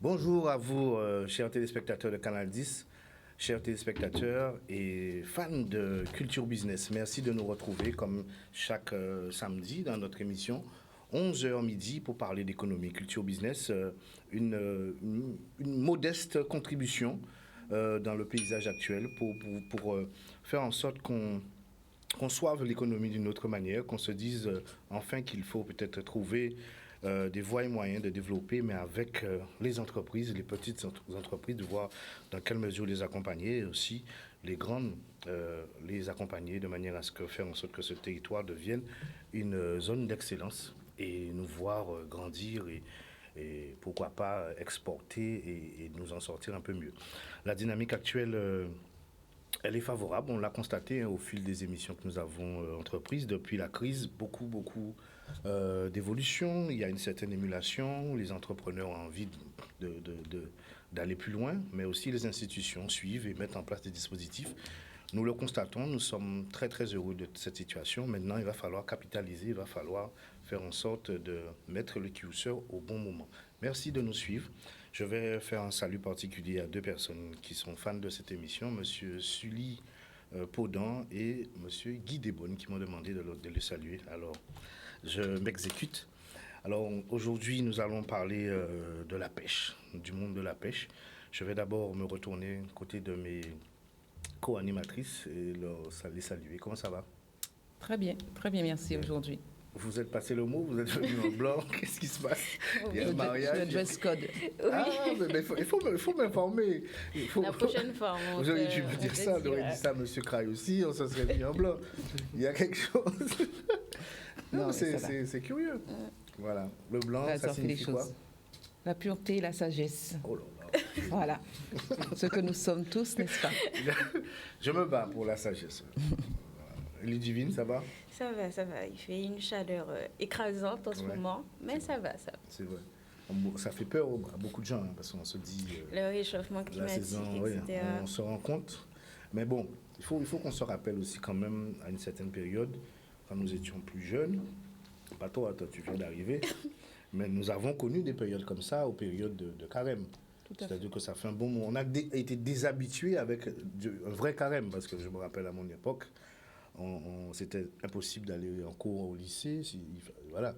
Bonjour à vous, chers téléspectateurs de Canal 10, chers téléspectateurs et fans de Culture Business. Merci de nous retrouver comme chaque samedi dans notre émission 11h midi pour parler d'économie. Culture Business, une modeste contribution dans le paysage actuel pour faire en sorte qu'on conçoive l'économie d'une autre manière, qu'on se dise enfin qu'il faut peut-être trouver des voies et moyens de développer, mais avec les entreprises, les petites entreprises, de voir dans quelle mesure les accompagner, et aussi les grandes, les accompagner de manière à ce que faire en sorte que ce territoire devienne une zone d'excellence et nous voir grandir et pourquoi pas exporter et nous en sortir un peu mieux. La dynamique actuelle elle est favorable, on l'a constaté au fil des émissions que nous avons entreprises. Depuis la crise, beaucoup d'évolutions. Il y a une certaine émulation, les entrepreneurs ont envie d'aller plus loin, mais aussi les institutions suivent et mettent en place des dispositifs. Nous le constatons, nous sommes très très heureux de cette situation. Maintenant, il va falloir capitaliser, il va falloir faire en sorte de mettre le curseur au bon moment. Merci de nous suivre. Je vais faire un salut particulier à deux personnes qui sont fans de cette émission, M. Sully Paudan et M. Guy Desbonnes, qui m'ont demandé de le saluer. Alors, je m'exécute. Alors, aujourd'hui, nous allons parler de la pêche, du monde de la pêche. Je vais d'abord me retourner côté de mes co-animatrices et les saluer. Comment ça va? Très bien, merci aujourd'hui. Vous êtes passé le mot, vous êtes venu en blanc, qu'est-ce qui se passe? Il y a un mariage. Le dress code. Oui. Ah, mais il faut m'informer. La prochaine fois, vous auriez dû me dire ça, on aurait dit ça à M. Cray aussi, on se serait mis en blanc. Il y a quelque chose. Non, c'est curieux. Voilà, le blanc, ça signifie quoi? La pureté et la sagesse. Oh là là. Voilà, ce que nous sommes tous, n'est-ce pas? Je me bats pour la sagesse. Ludivine, ça va? Ça va. Il fait une chaleur écrasante en ce moment, mais ça va. C'est vrai. Ça fait peur à beaucoup de gens, hein, parce qu'on se dit... le réchauffement climatique, saison, etc. On se rend compte. Mais bon, il faut qu'on se rappelle aussi quand même, à une certaine période, quand nous étions plus jeunes, pas toi, tu viens d'arriver, mais nous avons connu des périodes comme ça, aux périodes de carême. C'est-à-dire que ça fait un bon moment. On a été déshabitués avec un vrai carême, parce que je me rappelle à mon époque, c'était impossible d'aller en cours au lycée, voilà.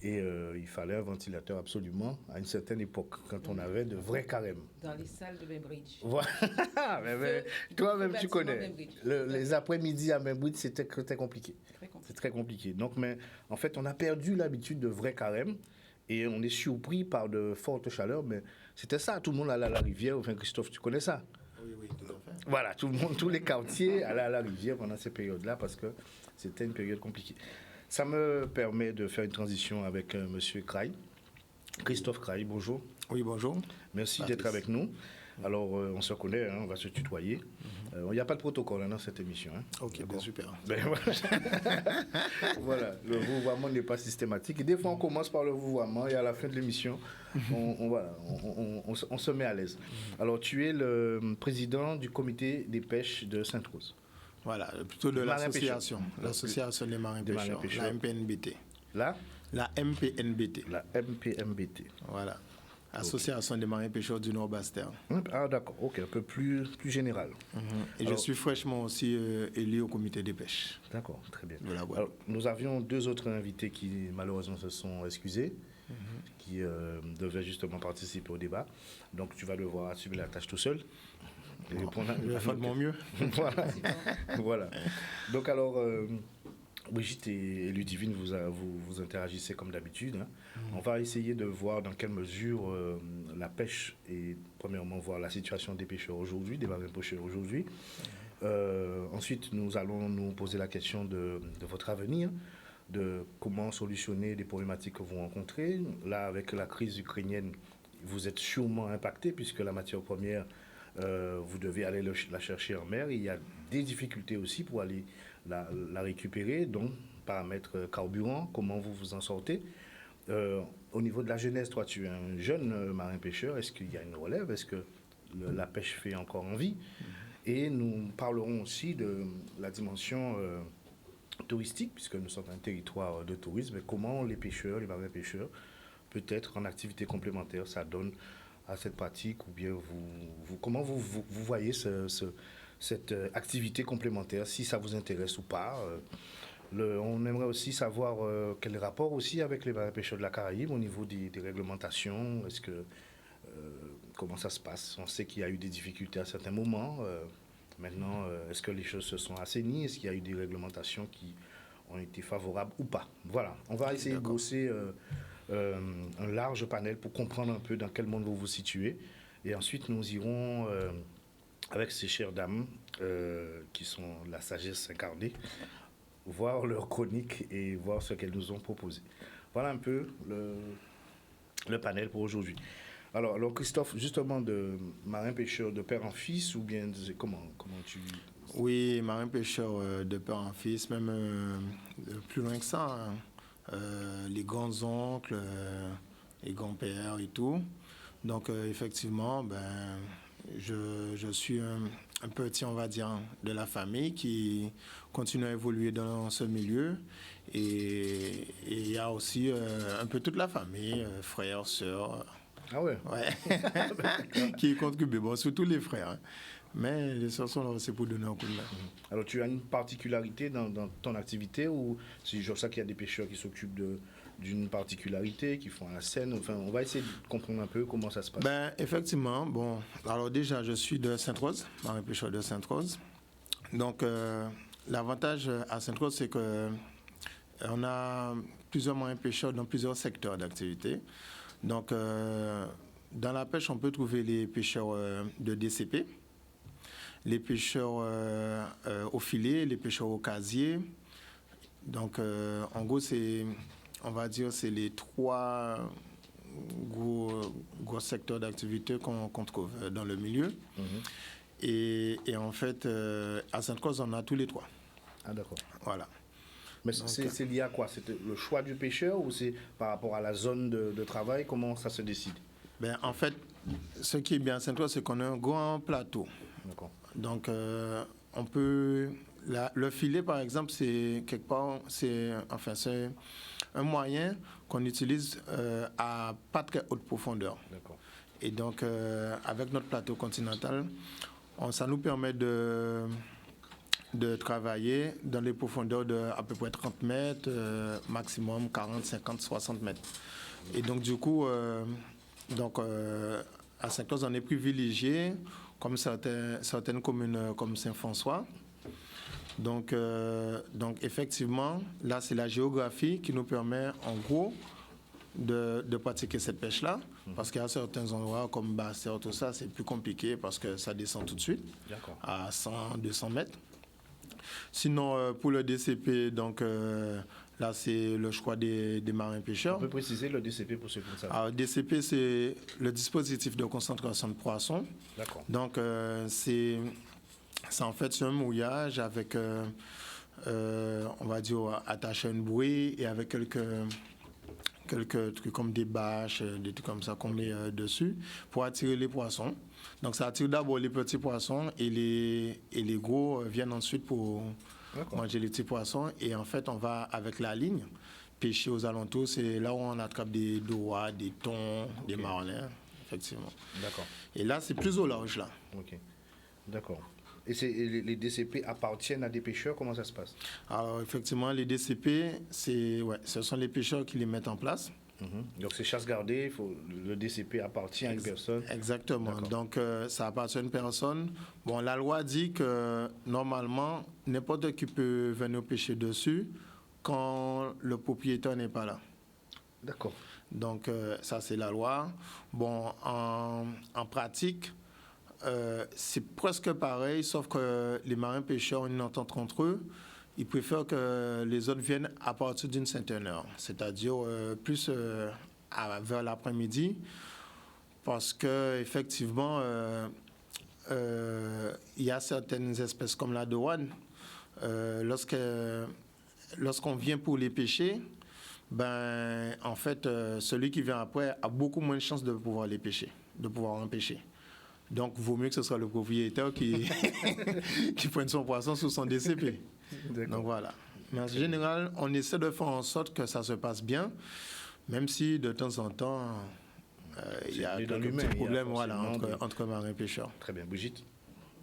Et il fallait un ventilateur absolument à une certaine époque, quand on avait de vrais carèmes. Dans les salles de Bainbridge. Voilà. mais toi-même, tu connais. Les après-midi à Bainbridge, c'était compliqué. C'est très compliqué. Donc, mais en fait, on a perdu l'habitude de vrais carèmes. Et on est surpris par de fortes chaleurs, mais c'était ça, tout le monde allait à la rivière. Enfin, Christophe, tu connais ça? Oui, tout à fait. Voilà, tous les quartiers allaient à la rivière pendant ces périodes-là parce que c'était une période compliquée. Ça me permet de faire une transition avec M. Cray. Christophe Cray, bonjour. Oui, bonjour. Merci d'être avec nous. Alors, on se connaît, hein, on va se tutoyer. Il n'y a pas de protocole hein, dans cette émission. Hein. Ok, bien super. Voilà, le vouvoiement n'est pas systématique. Et des fois, on commence par le vouvoiement et à la fin de l'émission, on se met à l'aise. Alors, tu es le président du comité des pêches de Sainte-Rose. Voilà, plutôt de l'association des marins pêcheurs, la MPNBT. La MPNBT. La MPNBT. Voilà. Association des marins pêcheurs du Nord-Bastère. Ah d'accord, ok, un peu plus général. Et alors, je suis fraîchement aussi élu au comité des pêches. D'accord, très bien. Voilà. Alors, nous avions deux autres invités qui malheureusement se sont excusés, qui devaient justement participer au débat. Donc tu vas devoir assumer la tâche tout seul. Je vais faire de mon mieux. Voilà. Donc alors... Brigitte et Ludivine, vous interagissez comme d'habitude. Hein. On va essayer de voir dans quelle mesure la pêche et premièrement voir la situation des pêcheurs aujourd'hui, des marins pêcheurs aujourd'hui. Ensuite, nous allons nous poser la question de votre avenir, de comment solutionner les problématiques que vous rencontrez. Là, avec la crise ukrainienne, vous êtes sûrement impacté puisque la matière première, vous devez aller la chercher en mer. Il y a des difficultés aussi pour aller la récupérer, donc paramètres carburant, comment vous vous en sortez. Au niveau de la jeunesse, toi tu es un jeune marin-pêcheur, est-ce qu'il y a une relève? Est-ce que la pêche fait encore envie? Et nous parlerons aussi de la dimension touristique, puisque nous sommes un territoire de tourisme, et comment les pêcheurs, les marins-pêcheurs, peut-être en activité complémentaire, ça donne à cette pratique, ou bien comment vous voyez cette activité complémentaire, si ça vous intéresse ou pas. On aimerait aussi savoir quel est le rapport aussi avec les marins pêcheurs de la Caraïbe au niveau des réglementations. Comment ça se passe? On sait qu'il y a eu des difficultés à certains moments. Maintenant, est-ce que les choses se sont assainies? Est-ce qu'il y a eu des réglementations qui ont été favorables ou pas? Voilà, on va essayer de brosser un large panel pour comprendre un peu dans quel monde vous vous situez. Et ensuite, nous irons avec ces chères dames qui sont la sagesse incarnée, voir leur chronique et voir ce qu'elles nous ont proposé. Voilà un peu le panel pour aujourd'hui. Alors Christophe, justement, de marin-pêcheur de père en fils, ou bien comment tu... Oui, marin-pêcheur de père en fils, même plus loin que ça, hein. Les grands-oncles, les grands-pères et tout. Donc effectivement, je suis un petit, on va dire, de la famille qui continue à évoluer dans ce milieu. Et il y a aussi un peu toute la famille, frères, sœurs. Ah ouais? Ouais. Qui contribuent, bon, surtout les frères. Hein. Mais les sœurs sont là aussi pour donner un coup de main. Alors tu as une particularité dans ton activité, ou c'est genre ça qu'il y a des pêcheurs qui s'occupent d'une particularité, qui font la scène? Enfin, on va essayer de comprendre un peu comment ça se passe. Effectivement, bon, alors déjà je suis de Sainte-Rose, marin pêcheur de Sainte-Rose. Donc l'avantage à Sainte-Rose, c'est que on a plusieurs marins pêcheurs dans plusieurs secteurs d'activité. Donc dans la pêche, on peut trouver les pêcheurs de DCP, les pêcheurs au filet, les pêcheurs au casier. Donc en gros, on va dire c'est les trois gros secteurs d'activité qu'on trouve dans le milieu. Et en fait, à Sainte-Rose, on a tous les trois. Ah d'accord. Voilà. Mais c'est lié à quoi? C'est le choix du pêcheur, ou c'est par rapport à la zone de travail? Comment ça se décide? En fait, ce qui est bien à Sainte-Rose, c'est qu'on a un grand plateau. D'accord. Donc, on peut... le filet, par exemple, c'est quelque part... C'est un moyen qu'on utilise à pas très haute profondeur. D'accord. Et donc, avec notre plateau continental, ça nous permet de travailler dans les profondeurs de à peu près 30 mètres, maximum 40, 50, 60 mètres. Et donc, du coup, à Sainte-Rose, on est privilégié, comme certaines communes comme Saint-François. Donc, effectivement, là, c'est la géographie qui nous permet, en gros, de pratiquer cette pêche-là. Parce qu'il y a certains endroits, comme Basse-Terre, tout ça, c'est plus compliqué parce que ça descend tout de suite, à 100, 200 mètres. Sinon, pour le DCP, donc là, c'est le choix des marins pêcheurs. On peut préciser le DCP pour ceux qui ne savent pas. Alors, DCP, c'est le dispositif de concentration de poissons. D'accord. Donc, c'est en fait un mouillage avec, on va dire, attaché à une bouée et avec quelques trucs comme des bâches, des trucs comme ça qu'on met dessus pour attirer les poissons. Donc ça attire d'abord les petits poissons et les gros viennent ensuite pour manger les petits poissons. Et en fait, on va avec la ligne pêcher aux alentours. C'est là où on attrape des dorades, des thons, des marlins, effectivement. D'accord. Et là, c'est plus au large, là. Ok, d'accord. Et les DCP appartiennent à des pêcheurs? Comment ça se passe? Alors, effectivement, les DCP, ce sont les pêcheurs qui les mettent en place. Donc, c'est chasse gardée, le DCP appartient à une personne? Exactement. D'accord. Donc, ça appartient à une personne. Bon, la loi dit que, normalement, n'importe qui peut venir pêcher dessus quand le propriétaire n'est pas là. D'accord. Donc, ça, c'est la loi. Bon, en pratique... c'est presque pareil, sauf que les marins pêcheurs ont une entente entre eux. Ils préfèrent que les autres viennent à partir d'une certaine heure, c'est-à-dire plus vers l'après-midi, parce qu'effectivement, il y a certaines espèces comme la dorade. Lorsqu'on vient pour les pêcher, en fait, celui qui vient après a beaucoup moins de chances de pouvoir les pêcher, de pouvoir en pêcher. Donc, il vaut mieux que ce soit le propriétaire qui prenne son poisson sous son DCP. Donc, voilà. Mais en général, on essaie de faire en sorte que ça se passe bien, même si de temps en temps, il y a C'est dans quelques l'humain, petits il y a problèmes voilà, forcément entre marins et pêcheurs. Très bien. Brigitte?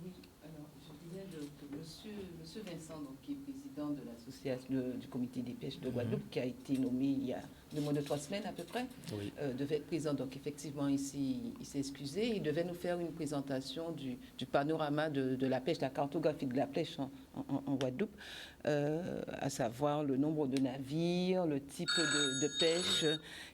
Oui, alors je disais que monsieur Vincent, donc, qui est président de l'association du comité des pêches de Guadeloupe, qui a été nommé il y a moins de 3 semaines à peu près, Oui. devait être présent. Donc effectivement, ici, il s'est excusé. Il devait nous faire une présentation du panorama de la pêche, la cartographie de la pêche en Guadeloupe, à savoir le nombre de navires, le type de pêche,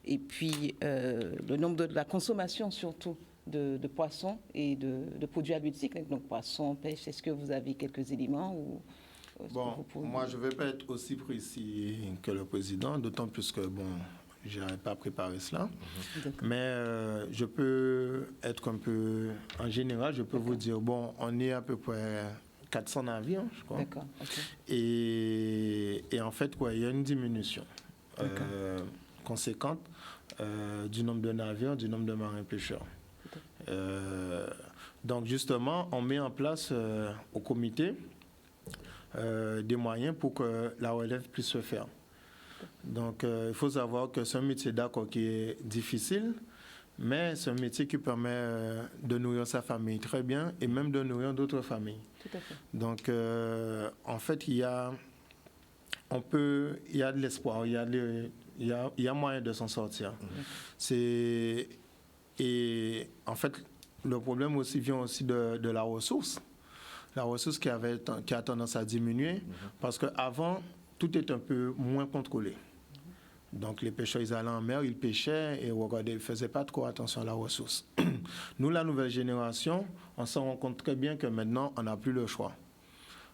et puis le nombre de la consommation surtout de poissons et de produits halieutiques, donc poissons, pêche. Est-ce que vous avez quelques éléments ou est-ce que Bon, vous pouvez- moi je ne vais pas être aussi précis que le président, d'autant plus que bon, je n'avais pas préparé cela. D'accord. Mais je peux être un peu, en général, je peux vous dire, bon, on est à peu près 400 navires, je crois. D'accord, ok. Et en fait, quoi, il y a une diminution conséquente du nombre de navires, du nombre de marins pêcheurs. Donc justement, on met en place au comité des moyens pour que la relève puisse se faire. Donc il faut savoir que c'est un métier d'accord qui est difficile, mais c'est un métier qui permet de nourrir sa famille très bien et même de nourrir d'autres familles. Tout à fait. Donc en fait, il y a de l'espoir, il y a moyen de s'en sortir. Et en fait, le problème aussi vient aussi de la ressource. La ressource qui a tendance à diminuer parce qu'avant, tout est un peu moins contrôlé. Donc les pêcheurs, ils allaient en mer, ils pêchaient et regardez, ils ne faisaient pas trop attention à la ressource. Nous, la nouvelle génération, on s'en rend compte très bien que maintenant, on n'a plus le choix.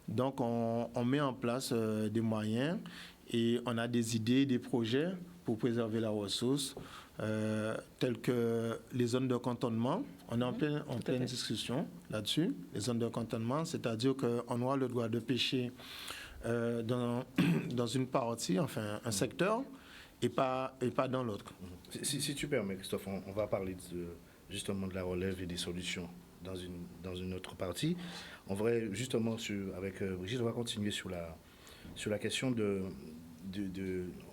Donc on met en place des moyens et on a des idées, des projets pour préserver la ressource, telles que les zones de cantonnement. On est en pleine discussion là-dessus. Les zones de cantonnement, c'est-à-dire qu'on aura le droit de pêcher dans une partie, enfin un secteur, et pas dans l'autre. Si tu permets, Christophe, on va parler justement de la relève et des solutions dans une autre partie. On va justement, avec Brigitte, on va continuer sur la question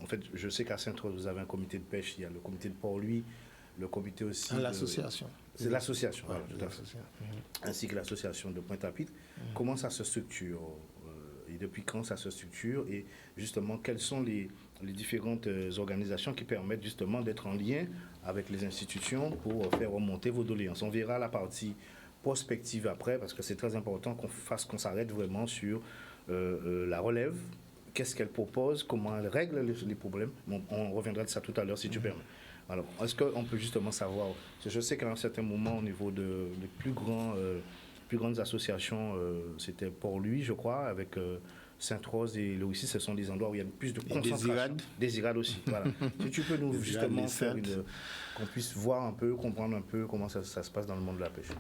en fait, je sais qu'à Sainte-Rose, vous avez un comité de pêche, il y a le comité de Port-Louis, le comité aussi... L'association. C'est l'association, voilà, tout à fait. l'association. Ainsi que l'association de Pointe-à-Pitre. Comment ça se structure et depuis quand ça se structure et justement quelles sont les différentes organisations qui permettent justement d'être en lien avec les institutions pour faire remonter vos doléances. On verra la partie prospective après parce que c'est très important qu'on s'arrête vraiment sur la relève, qu'est-ce qu'elle propose, comment elle règle les problèmes. Bon, on reviendra de ça tout à l'heure si tu permets. Alors, est-ce qu'on peut justement savoir, parce que je sais qu'à un certain moment au niveau des plus grandes associations, c'était Port-Louis, je crois, avec Sainte-Rose et le Russie, ce sont des endroits où il y a plus de concentration. Désirade aussi, voilà. Si tu peux nous justement faire qu'on puisse voir un peu, comprendre un peu comment ça se passe dans le monde de la pêche.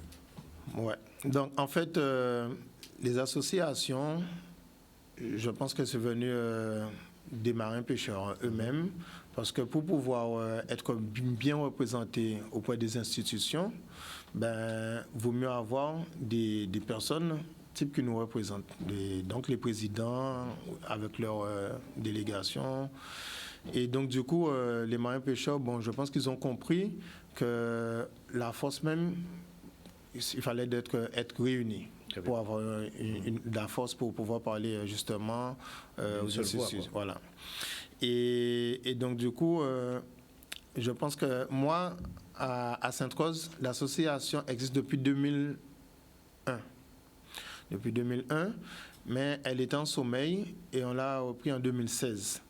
Ouais. Donc, en fait, les associations, je pense que c'est venu des marins pêcheurs eux-mêmes, parce que pour pouvoir être bien représenté auprès des institutions, vaut mieux avoir des personnes type qui nous représentent. Donc les présidents avec leur délégation. Et donc du coup, les marins pêcheurs, bon, je pense qu'ils ont compris que la force même, il fallait être réunis pour avoir la force pour pouvoir parler justement aux institutions. Voilà. Et donc du coup, je pense que moi, à Sainte-Rose, l'association existe depuis 2001. Depuis 2001, mais elle était en sommeil et on l'a repris en 2016.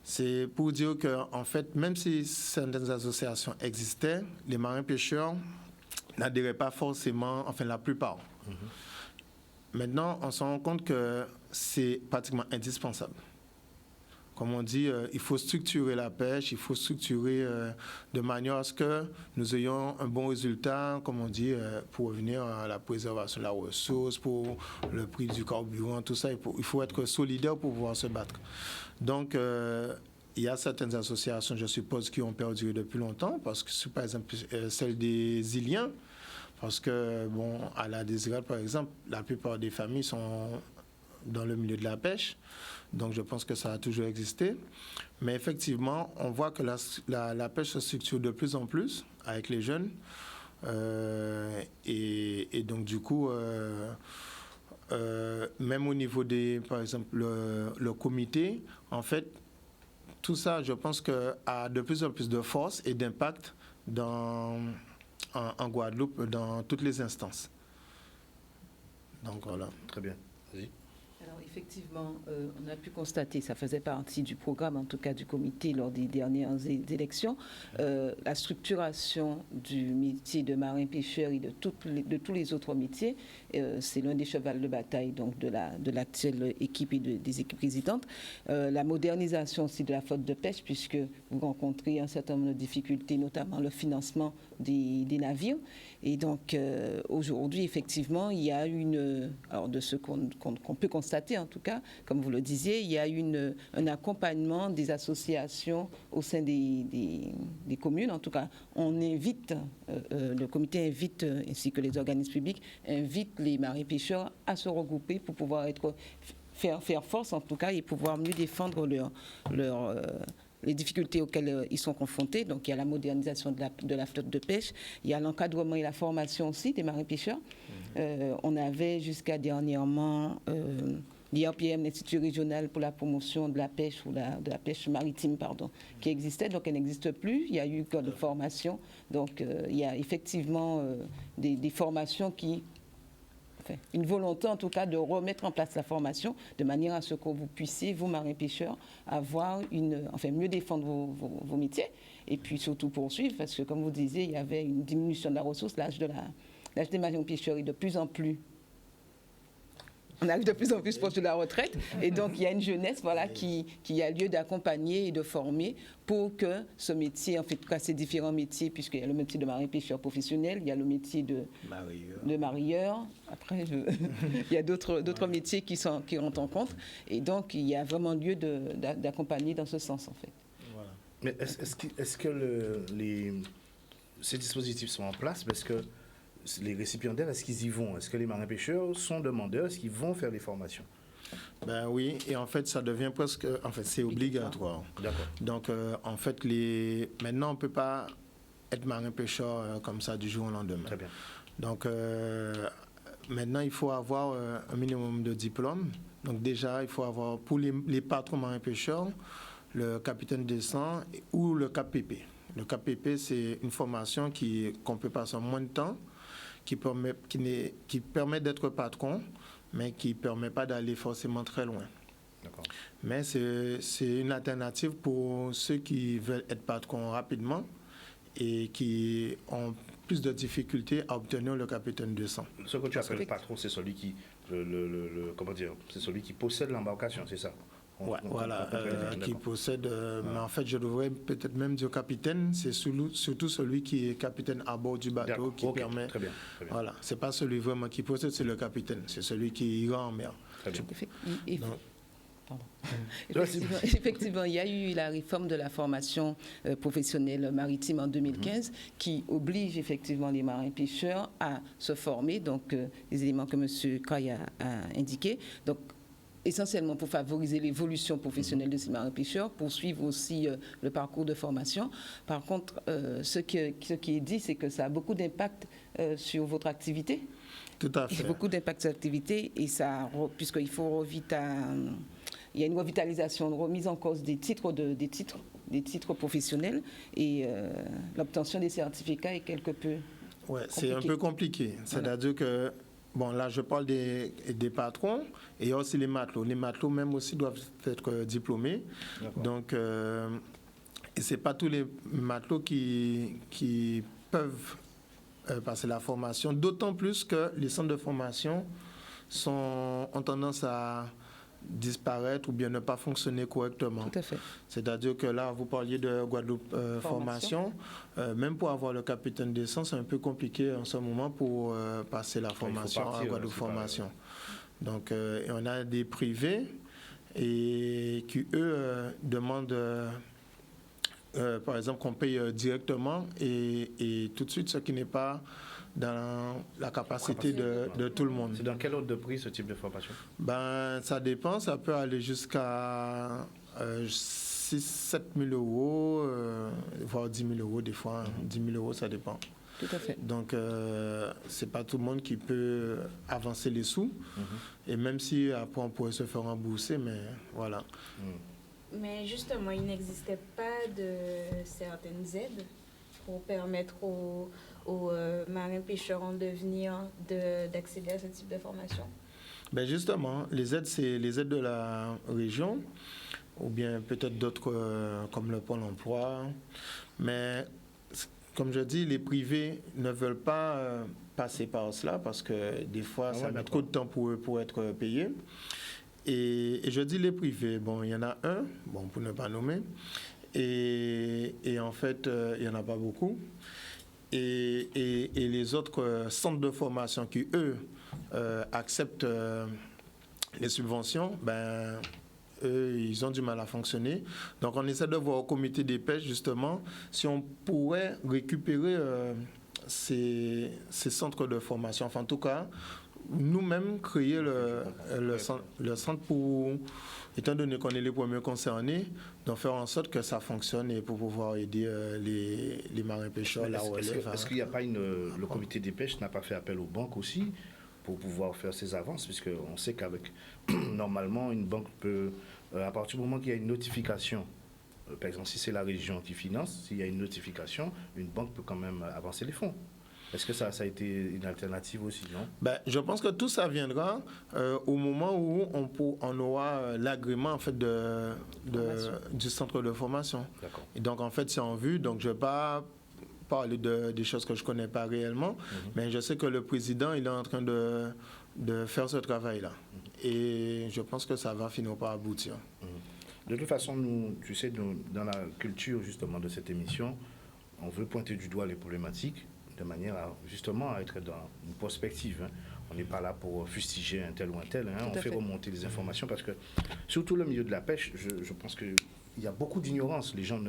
C'est pour dire qu'en fait, même si certaines associations existaient, les marins pêcheurs n'adhéraient pas forcément, enfin la plupart. Maintenant, on se rend compte que c'est pratiquement indispensable. Comme on dit, il faut structurer la pêche, il faut structurer de manière à ce que nous ayons un bon résultat, comme on dit, pour revenir à la préservation de la ressource, pour le prix du carburant, tout ça. Il faut être solidaire pour pouvoir se battre. Donc, il y a certaines associations, je suppose, qui ont perdu depuis longtemps, parce que, par exemple, celle des Iliens, parce que, bon, à la Désirade, par exemple, la plupart des familles sont dans le milieu de la pêche. Donc, je pense que ça a toujours existé. Mais effectivement, on voit que la pêche se structure de plus en plus avec les jeunes. Et donc, du coup, même au niveau par exemple, le comité, en fait, tout ça, je pense que a de plus en plus de force et d'impact en Guadeloupe dans toutes les instances. Donc, voilà. Très bien. Vas-y. Alors effectivement, on a pu constater, ça faisait partie du programme, en tout cas du comité lors des dernières élections, la structuration du métier de marin-pêcheur et de tous les autres métiers. C'est l'un des chevals de bataille donc, de l'actuelle équipe et des équipes résidentes. La modernisation aussi de la flotte de pêche, puisque vous rencontrez un certain nombre de difficultés, notamment le financement des navires. Et donc, aujourd'hui, effectivement, il y a alors de ce qu'on peut constater, en tout cas, comme vous le disiez, il y a un accompagnement des associations au sein des communes. En tout cas, on invite, le comité invite, ainsi que les organismes publics, invitent les marins-pêcheurs à se regrouper pour pouvoir faire force, en tout cas, et pouvoir mieux défendre les difficultés auxquelles ils sont confrontés. Donc, il y a la modernisation de la flotte de pêche, il y a l'encadrement et la formation aussi des marins-pêcheurs. On avait jusqu'à dernièrement l'IRPM, l'Institut régional pour la promotion de la pêche ou de la pêche maritime, qui existait. Donc, elle n'existe plus. Il y a eu de formation. Donc, il y a effectivement des formations une volonté en tout cas de remettre en place la formation de manière à ce que vous puissiez, vous marins-pêcheurs, mieux défendre vos métiers et puis surtout poursuivre parce que comme vous disiez, il y avait une diminution de la ressource, l'âge des marins-pêcheurs est de plus en plus. On arrive de plus en plus proche de la retraite et donc il y a une jeunesse qui a lieu d'accompagner et de former pour que ce métier, en tout cas ces différents métiers, puisqu'il y a le métier de marin-pêcheur professionnel, il y a le métier de marieur, après il y a d'autres métiers qui rentrent en compte et donc il y a vraiment lieu d'accompagner dans ce sens en fait. Voilà. Mais est-ce que ces dispositifs sont en place parce que les récipiendaires, est-ce qu'ils y vont? Est-ce que les marins-pêcheurs sont demandeurs? Est-ce qu'ils vont faire des formations? Ben oui, et en fait, ça devient presque... En fait, c'est obligatoire. D'accord. Donc, en fait, maintenant, on ne peut pas être marin-pêcheur comme ça du jour au lendemain. Très bien. Donc, maintenant, il faut avoir un minimum de diplômes. Donc, déjà, il faut avoir, pour les patrons marins-pêcheurs, le capitaine descend ou le KPP. Le KPP, c'est une formation qu'on peut passer en moins de temps, qui permet d'être patron, mais qui ne permet pas d'aller forcément très loin. D'accord. Mais c'est une alternative pour ceux qui veulent être patrons rapidement et qui ont plus de difficultés à obtenir le capitaine 200. Ce que tu appelles le patron, c'est celui qui, c'est celui qui possède l'embarcation, c'est ça? Qui possède, mais en fait je devrais peut-être même dire capitaine, c'est surtout celui qui est capitaine à bord du bateau qui permet. Très bien. Voilà, c'est pas celui vraiment qui possède, c'est le capitaine, c'est celui qui ira en mer. Très bien. Effectivement, il y a eu la réforme de la formation professionnelle maritime en 2015 qui oblige effectivement les marins-pêcheurs à se former, donc les éléments que M. Kray a indiqués. Donc, essentiellement pour favoriser l'évolution professionnelle de ces marins-pêcheurs, poursuivre aussi le parcours de formation. Par contre, ce qui est dit, c'est que ça a beaucoup d'impact sur votre activité. Tout à fait. Beaucoup d'impact sur l'activité, et ça, puisqu'il faut il y a une revitalisation, une remise en cause des titres professionnels, et l'obtention des certificats est quelque peu compliquée. C'est un peu compliqué. C'est-à-dire que bon, là, je parle des patrons et il y a aussi les matelots. Les matelots, même aussi, doivent être diplômés. Donc, et ce n'est pas tous les matelots qui peuvent passer la formation, d'autant plus que les centres de formation ont tendance à disparaître ou bien ne pas fonctionner correctement. Tout à fait. C'est-à-dire que là, vous parliez de Guadeloupe formation. Même pour avoir le capitaine d'essence, c'est un peu compliqué en ce moment pour passer la formation à Guadeloupe formation. Donc, et on a des privés et qui, eux, demandent, par exemple, qu'on paye directement et tout de suite, ce qui n'est pas dans la capacité de tout le monde. C'est dans quel ordre de prix ce type de formation? Ça dépend, ça peut aller jusqu'à 6 000 à 7 000 euros, voire 10 000 euros des fois. 10 000 euros, ça dépend. Tout à fait. Donc, c'est pas tout le monde qui peut avancer les sous. Et même si après on pourrait se faire rembourser, mais voilà. Mais justement, il n'existait pas de certaines aides pour permettre aux marins pêcheurs en devenir d'accéder à ce type de formation? Ben justement, les aides, c'est les aides de la région, ou bien peut-être d'autres comme le Pôle emploi. Mais comme je dis, les privés ne veulent pas passer par cela parce que des fois, ça met trop de temps pour eux pour être payés. Et je dis les privés, bon, il y en a un, bon, pour ne pas nommer, et en fait, il n'y en a pas beaucoup. Et les autres centres de formation qui, eux, acceptent les subventions, ben, eux, ils ont du mal à fonctionner. Donc, on essaie de voir au comité des pêches, justement, si on pourrait récupérer ces centres de formation. Enfin, en tout cas, nous-mêmes créer le centre pour, étant donné qu'on est les premiers concernés, donc faire en sorte que ça fonctionne et pour pouvoir aider les marins pêcheurs, la relève. Est-ce qu'il n'y a pas le comité des pêches n'a pas fait appel aux banques aussi pour pouvoir faire ses avances, puisqu'on sait qu'avec, normalement, une banque peut, à partir du moment qu'il y a une notification, par exemple, si c'est la région qui finance, s'il y a une notification, une banque peut quand même avancer les fonds. Est-ce que ça a été une alternative aussi, non? Ben, je pense que tout ça viendra au moment où on aura l'agrément en fait, du centre de formation. D'accord. Et donc, en fait, c'est en vue. Donc, je ne vais pas parler des choses que je ne connais pas réellement, mais je sais que le président, il est en train de faire ce travail-là. Et je pense que ça va finir par aboutir. De toute façon, nous, tu sais, dans la culture justement de cette émission, on veut pointer du doigt les problématiques de manière à justement être dans une perspective. On n'est pas là pour fustiger un tel ou un tel. On fait remonter les informations parce que, surtout le milieu de la pêche, je pense qu'il y a beaucoup d'ignorance. Les gens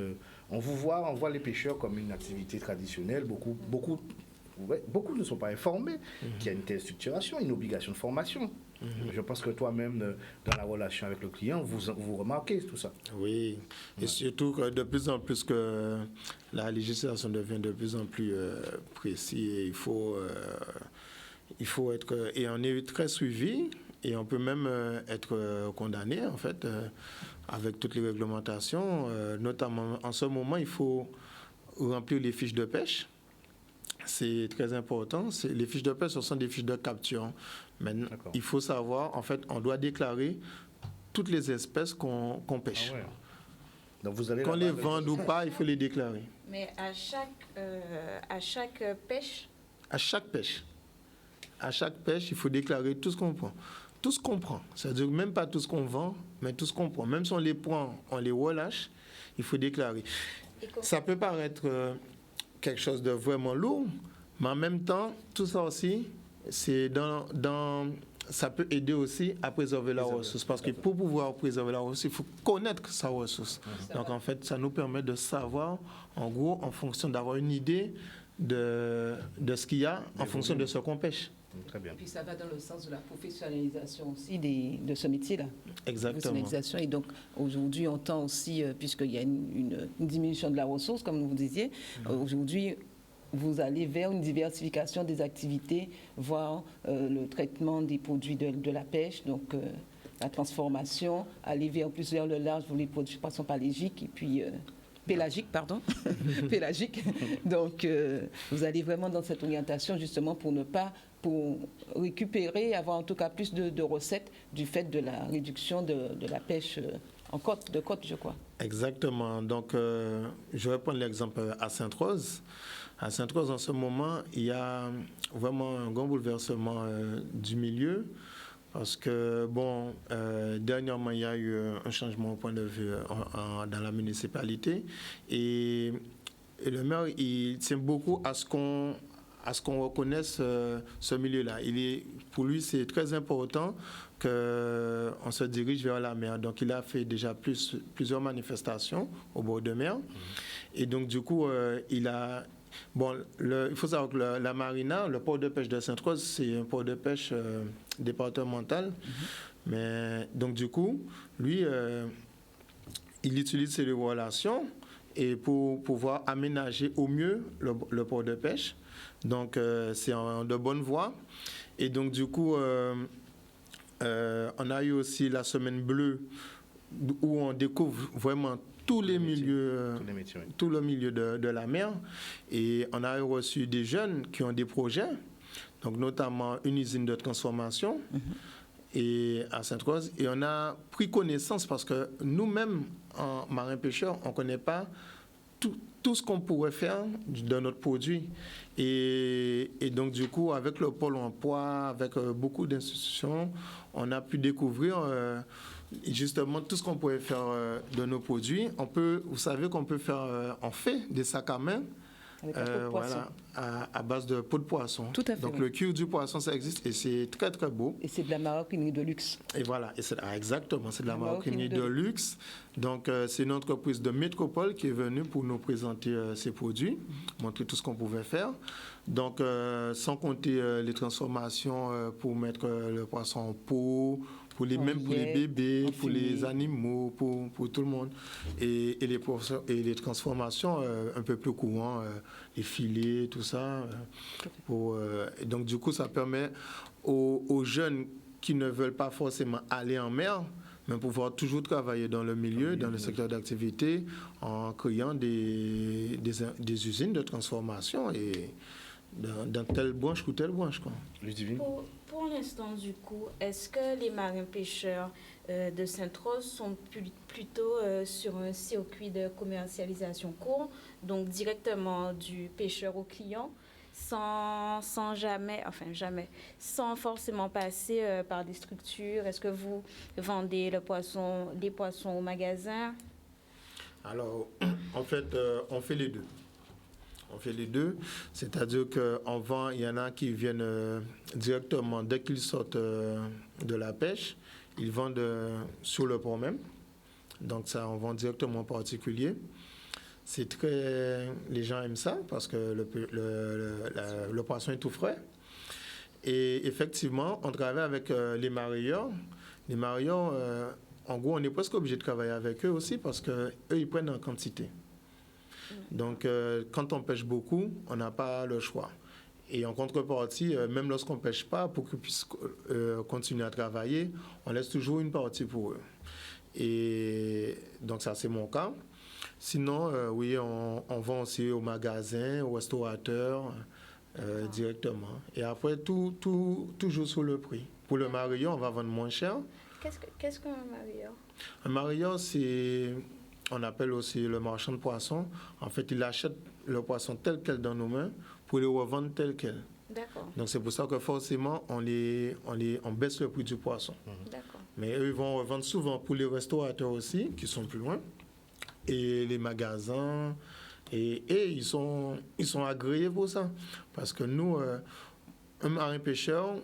on voit les pêcheurs comme une activité traditionnelle. Beaucoup ne sont pas informés qu'il y a une telle structuration, une obligation de formation. Je pense que toi-même, dans la relation avec le client, vous remarquez tout ça. Oui, et surtout que de plus en plus que la législation devient de plus en plus précise et il faut être... Et on est très suivi et on peut même être condamné, en fait, avec toutes les réglementations. Notamment, en ce moment, il faut remplir les fiches de pêche. C'est très important. Les fiches de pêche, ce sont des fiches de capture. Maintenant, il faut savoir, en fait, on doit déclarer toutes les espèces qu'on pêche. Ah ouais. Donc vous allez qu'on les vende ou pas, il faut les déclarer. Mais à chaque pêche? À chaque pêche, il faut déclarer tout ce qu'on prend. Tout ce qu'on prend. C'est-à-dire même pas tout ce qu'on vend, mais tout ce qu'on prend. Même si on les prend, on les relâche, il faut déclarer. Ça peut paraître quelque chose de vraiment lourd, mais en même temps, tout ça aussi, c'est ça peut aider aussi à préserver la ressource. Parce que pour pouvoir préserver la ressource, il faut connaître sa ressource. Donc en fait, ça nous permet de savoir, en gros, en fonction d'avoir une idée de ce qu'il y a, en fonction de ce qu'on pêche. Très bien. Et puis ça va dans le sens de la professionnalisation aussi de ce métier-là. Exactement. Et donc aujourd'hui, on tend aussi, puisqu'il y a une diminution de la ressource, comme vous disiez, aujourd'hui, vous allez vers une diversification des activités, voire le traitement des produits de la pêche, donc la transformation, aller plus vers le large pour les produits poissons pélagiques et puis pélagique, pardon, pélagique. Donc vous allez vraiment dans cette orientation justement pour récupérer, avoir en tout cas plus de recettes du fait de la réduction de la pêche de côte, je crois. Exactement. Donc je vais prendre l'exemple à Sainte-Rose. À Sainte-Rose, en ce moment, il y a vraiment un grand bouleversement du milieu parce que, bon, dernièrement, il y a eu un changement au point de vue dans la municipalité et le maire, il tient beaucoup à ce qu'on reconnaisse ce milieu-là. Pour lui, c'est très important qu'on se dirige vers la mer. Donc, il a fait déjà plusieurs manifestations au bord de mer. Et donc, du coup, il a Bon, il faut savoir que la marina, le port de pêche de Sainte-Rose, c'est un port de pêche départemental. Mais donc du coup, lui, il utilise ses relations et pour pouvoir aménager au mieux le port de pêche. Donc c'est en de bonne voie. Et donc du coup, on a eu aussi la semaine bleue où on découvre vraiment tous les milieux, tout le milieu de la mer. Et on a reçu des jeunes qui ont des projets, donc notamment une usine de transformation et à Sainte-Rose. Et on a pris connaissance parce que nous-mêmes, en marin-pêcheurs, on ne connaît pas tout ce qu'on pourrait faire de notre produit. Et donc, du coup, avec le Pôle emploi, avec beaucoup d'institutions, on a pu découvrir justement tout ce qu'on pourrait faire de nos produits. Vous savez qu'on peut faire, on fait des sacs à main. Avec la peau de poisson. Voilà, à base de peau de poisson. Tout à fait. Donc, le cuir du poisson, ça existe et c'est très, très beau. Et c'est de la maroquinerie de luxe. Et voilà, exactement, c'est de la maroquinerie de luxe. Donc, c'est une entreprise de métropole qui est venue pour nous présenter ses produits, montrer tout ce qu'on pouvait faire. Donc, sans compter les transformations pour mettre le poisson en peau, même pour les bébés, pour les animaux, pour tout le monde. Et les transformations un peu plus courantes, les filets, tout ça. Et donc, du coup, ça permet aux jeunes qui ne veulent pas forcément aller en mer, mais pouvoir toujours travailler dans le milieu, dans le secteur d'activité, en créant des usines de transformation et dans telle branche ou telle branche, quoi. Ludivine? Pour l'instant, du coup, est-ce que les marins-pêcheurs de Sainte-Rose sont plutôt sur un circuit de commercialisation court, donc directement du pêcheur au client, sans forcément passer par des structures? Est-ce que vous vendez les poissons au magasin? Alors, en fait, on fait les deux. On fait les deux, c'est-à-dire qu'on vend, il y en a qui viennent directement, dès qu'ils sortent de la pêche, ils vendent sur le port même. Donc ça, on vend directement aux particuliers. Les gens aiment ça parce que le poisson est tout frais. Et effectivement, on travaille avec les mareyeurs. Les mareyeurs, en gros, on est presque obligé de travailler avec eux aussi parce qu'eux, ils prennent en quantité. Donc, quand on pêche beaucoup, on n'a pas le choix. Et en contrepartie, même lorsqu'on ne pêche pas, pour qu'ils puissent continuer à travailler, on laisse toujours une partie pour eux. Et donc, ça, c'est mon cas. Sinon, oui, on vend aussi aux magasins, aux restaurateurs, directement. Et après, toujours sur le prix. Pour le mareyeur, on va vendre moins cher. Qu'est-ce qu'un mareyeur? Un mareyeur, on appelle aussi le marchand de poissons. En fait, il achète le poisson tel quel dans nos mains pour le revendre tel quel. D'accord. Donc, c'est pour ça que forcément, on baisse le prix du poisson. D'accord. Mais eux, ils vont revendre souvent pour les restaurateurs aussi, qui sont plus loin, et les magasins. Et ils sont agréés pour ça. Parce que nous, un marin-pêcheur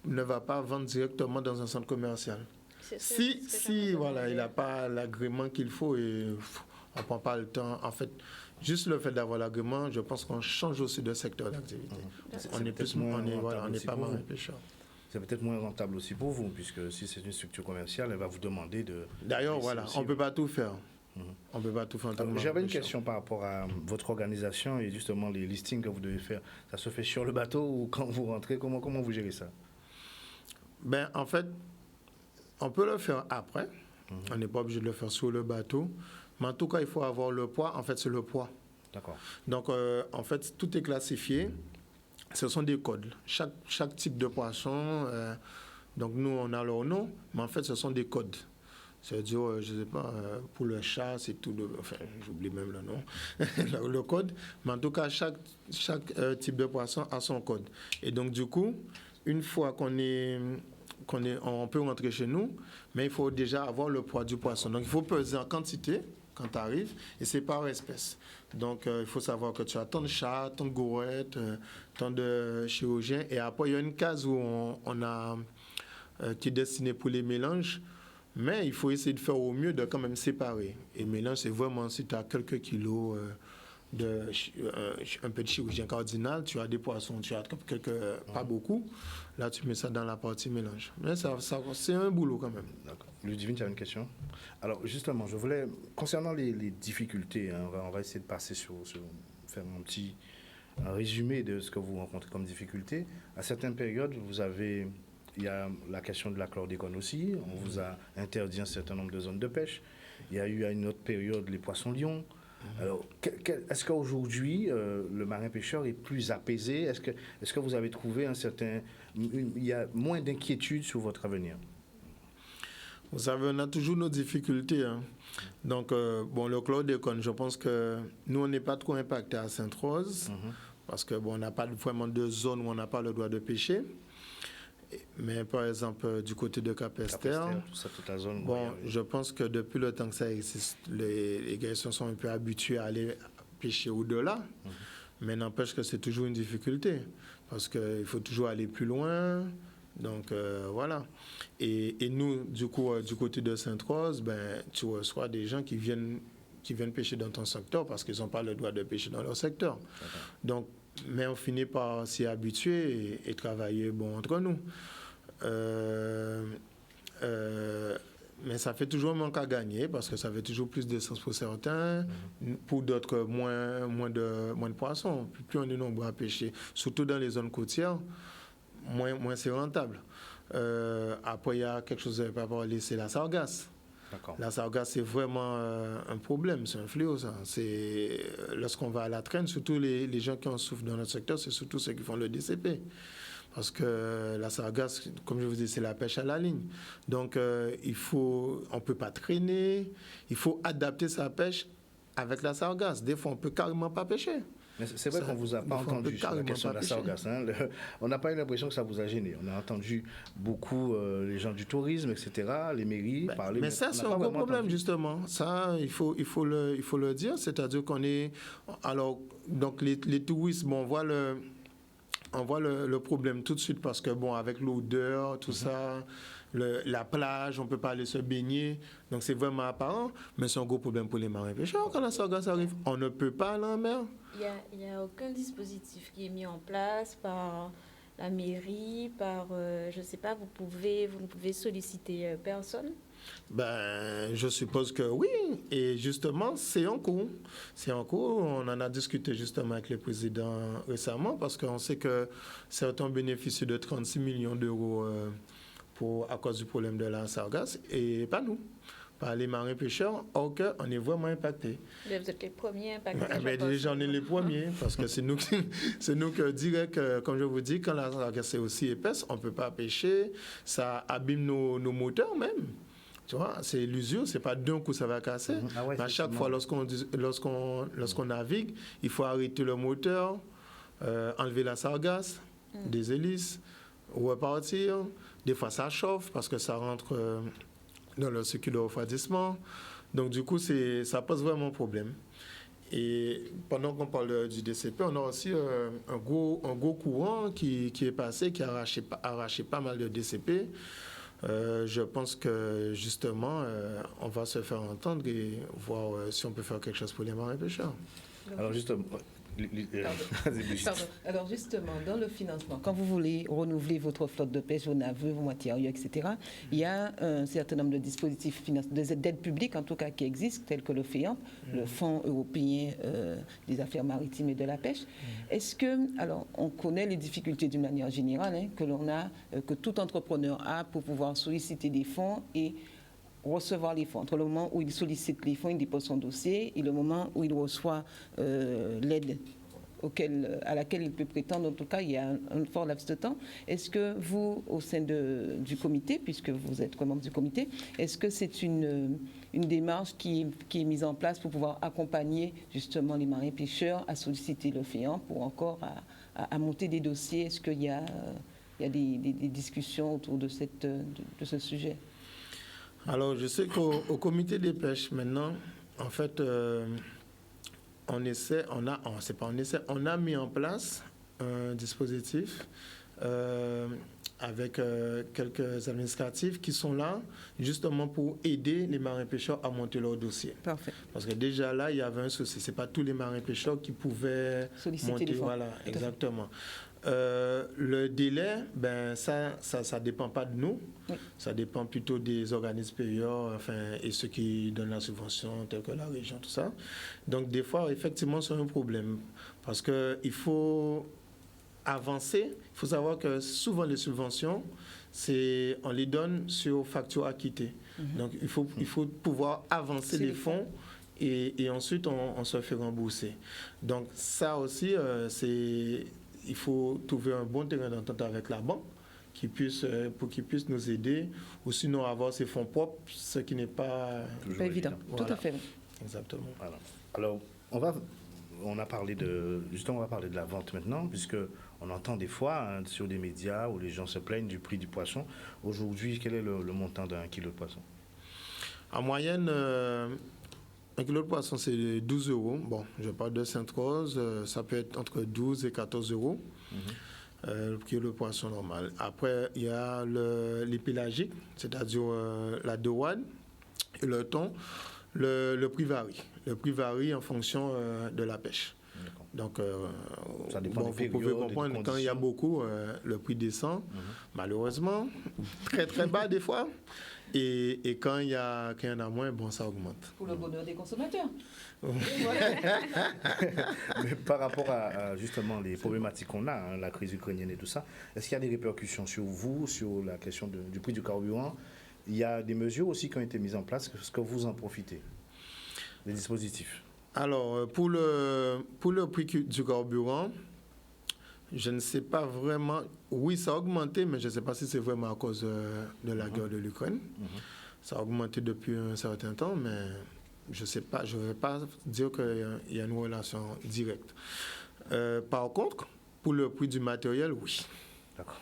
ne va pas vendre directement dans un centre commercial. Si voilà, il n'a pas l'agrément qu'il faut et on ne prend pas le temps. En fait, juste le fait d'avoir l'agrément, je pense qu'on change aussi de secteur d'activité. On n'est pas marin-pêcheur. C'est peut-être moins rentable aussi pour vous, puisque si c'est une structure commerciale, elle va vous demander de... D'ailleurs, voilà, on ne peut pas tout faire. On ne peut pas tout faire. J'avais une question par rapport à votre organisation et justement les listings que vous devez faire. Ça se fait sur le bateau ou quand vous rentrez? Comment vous gérez ça? En fait, on peut le faire après. On n'est pas obligé de le faire sur le bateau. Mais en tout cas, il faut avoir le poids. En fait, c'est le poids. D'accord. Donc, en fait, tout est classifié. Ce sont des codes. Chaque type de poisson, donc nous, on a leur nom, mais en fait, ce sont des codes. C'est-à-dire, je ne sais pas, pour le chat, c'est tout... Enfin, j'oublie même le nom, le code. Mais en tout cas, chaque type de poisson a son code. Et donc, du coup, une fois on peut rentrer chez nous, mais il faut déjà avoir le poids du poisson. Donc, il faut peser en quantité quand tu arrives, et c'est par espèce. Donc, il faut savoir que tu as tant de chats, tant de gourrettes, tant de chirurgiens. Et après, il y a une case où qui est destinée pour les mélanges. Mais il faut essayer de faire au mieux de quand même séparer. Et mélange, c'est vraiment si tu as quelques kilos un peu de chirurgien cardinal, tu as des poissons, tu as pas beaucoup. Là, tu mets ça dans la partie mélange. Mais c'est un boulot quand même. D'accord. Ludivine, tu as une question? Alors, justement, je voulais, concernant les difficultés, hein, on va essayer de passer faire un résumé de ce que vous rencontrez comme difficulté. À certaines périodes, il y a la question de la chlordécone aussi. On vous a interdit un certain nombre de zones de pêche. Il y a eu à une autre période les poissons-lions. Alors, est-ce qu'aujourd'hui, le marin-pêcheur est plus apaisé? Est-ce que vous avez trouvé il y a moins d'inquiétude sur votre avenir? Vous savez, on a toujours nos difficultés. Hein. Donc, le chlordécone, je pense que nous, on n'est pas trop impacté à Sainte-Rose, parce que on n'a pas vraiment de zone où on n'a pas le droit de pêcher. Mais par exemple, du côté de Cap-Esther, toute la zone. Je pense que depuis le temps que ça existe, les gars se sont un peu habitués à aller pêcher au-delà. Mais n'empêche que c'est toujours une difficulté, parce qu'il faut toujours aller plus loin. Donc, voilà. Et nous, du coup, du côté de Sainte-Rose, tu reçois des gens qui viennent pêcher dans ton secteur parce qu'ils n'ont pas le droit de pêcher dans leur secteur. Donc, mais on finit par s'y habituer et travailler entre nous. Mais ça fait toujours un manque à gagner parce que ça fait toujours plus de sens pour certains, pour d'autres moins de poissons. Plus on est nombreux à pêcher, surtout dans les zones côtières, moins c'est rentable. Après, il y a quelque chose que je n'ai pas parlé, c'est la sargasse. La sargasse, c'est vraiment un problème, c'est un fléau, ça. Lorsqu'on va à la traîne, surtout les gens qui en souffrent dans notre secteur, c'est surtout ceux qui font le DCP. Parce que la sargasse, comme je vous dis, c'est la pêche à la ligne. Donc, on ne peut pas traîner, il faut adapter sa pêche avec la sargasse. Des fois, on ne peut carrément pas pêcher. Mais c'est vrai qu'on ne vous a pas entendu sur la question de la sargasse. Hein. On n'a pas eu l'impression que ça vous a gêné. On a entendu beaucoup les gens du tourisme, etc., les mairies parler. Mais ça, c'est un gros problème, justement. Ça, il faut le dire. C'est-à-dire qu'on est... Alors, donc, les touristes, on voit le problème tout de suite parce que, avec l'odeur, tout ça... la plage, on ne peut pas aller se baigner. Donc, c'est vraiment apparent. Mais c'est un gros problème pour les marins pêcheurs quand la sargasse arrive. On ne peut pas aller en mer. Il n'y a aucun dispositif qui est mis en place par la mairie, je ne sais pas, vous ne pouvez solliciter personne? Je suppose que oui. Et justement, c'est en cours. C'est en cours. On en a discuté justement avec le président récemment parce qu'on sait que certains bénéficient de 36 millions d'euros à cause du problème de la sargasse et pas nous. Par les marins pêcheurs, on est vraiment impactés. Vous êtes les premiers impactés. Déjà, on est les premiers, parce que c'est nous que direct, comme je vous dis, quand la sargasse est aussi épaisse, on ne peut pas pêcher, ça abîme nos moteurs même. Tu vois, c'est l'usure, c'est pas d'un coup ça va casser. À chaque fois, lorsqu'on navigue, il faut arrêter le moteur, enlever la sargasse, des hélices, repartir. Des fois, ça chauffe parce que ça rentre dans le circuit de refroidissement. Donc, du coup, ça pose vraiment problème. Et pendant qu'on parle du DCP, on a aussi un gros courant qui est passé, qui a arraché pas mal de DCP. Je pense que, justement, on va se faire entendre et voir si on peut faire quelque chose pour les marins pêcheurs. Alors, justement... Pardon. Alors justement, dans le financement, quand vous voulez renouveler votre flotte de pêche, vos navires, vos matériaux, etc., il y a un certain nombre de dispositifs d'aide publique, en tout cas, qui existent, tels que le FEAMP, le Fonds européen des affaires maritimes et de la pêche. Est-ce que, alors, on connaît les difficultés d'une manière générale que tout entrepreneur a pour pouvoir solliciter des fonds et recevoir les fonds. Entre le moment où il sollicite les fonds, il dépose son dossier, et le moment où il reçoit l'aide à laquelle il peut prétendre, en tout cas, il y a un fort laps de temps. Est-ce que vous, au sein du comité, puisque vous êtes membre du comité, est-ce que c'est une démarche qui est mise en place pour pouvoir accompagner justement les marins pêcheurs à solliciter le FEAMP pour encore à monter des dossiers? Est-ce qu'il y a des discussions autour de ce sujet? Alors, je sais qu'au comité des pêches, maintenant, en fait, on a mis en place un dispositif avec quelques administratifs qui sont là justement pour aider les marins-pêcheurs à monter leur dossier. Parfait. Parce que déjà là, il y avait un souci. Ce n'est pas tous les marins-pêcheurs qui pouvaient Solliciter monter. les fonds. Voilà, exactement. Le délai, ça dépend pas de nous. Oui. Ça dépend plutôt des organismes payeurs, enfin, et ceux qui donnent la subvention, tels que la région, tout ça. Donc des fois, effectivement, c'est un problème. Parce qu'il faut avancer. Il faut savoir que souvent les subventions, on les donne sur facture acquittée. Donc il faut pouvoir avancer les fonds et ensuite on se fait rembourser. Donc ça aussi, il faut trouver un bon terrain d'entente avec la banque pour qu'ils puissent nous aider ou sinon avoir ses fonds propres, ce qui n'est pas évident. Voilà. Tout à fait. Exactement. Voilà. Alors, on va parler de la vente maintenant, puisque on entend des fois sur des médias où les gens se plaignent du prix du poisson. Aujourd'hui, quel est le montant d'un kilo de poisson? En moyenne, un kilo de poisson, c'est 12 euros. Bon, je parle de Sainte-Rose, ça peut être entre 12 et 14 euros. Le kilo de poisson normal. Après, il y a les pélagiques, c'est-à-dire la dorade et le thon. Le prix varie. Le prix varie en fonction de la pêche. Donc, ça dépend vous pouvez comprendre, quand il y a beaucoup, le prix descend, malheureusement, très très bas des fois. Et quand il y en a moins, bon, ça augmente. Pour le bonheur des consommateurs. Mais par rapport à justement les problématiques qu'on a, la crise ukrainienne et tout ça, est-ce qu'il y a des répercussions sur vous, sur la question du prix du carburant? Il y a des mesures aussi qui ont été mises en place. Est-ce que vous en profitez? Des dispositifs? Alors, pour le prix du carburant, je ne sais pas vraiment. Oui, ça a augmenté, mais je ne sais pas si c'est vraiment à cause de la guerre de l'Ukraine. Ça a augmenté depuis un certain temps, mais je ne sais pas. Je ne vais pas dire qu'il y a une relation directe. Par contre, pour le prix du matériel, oui. D'accord.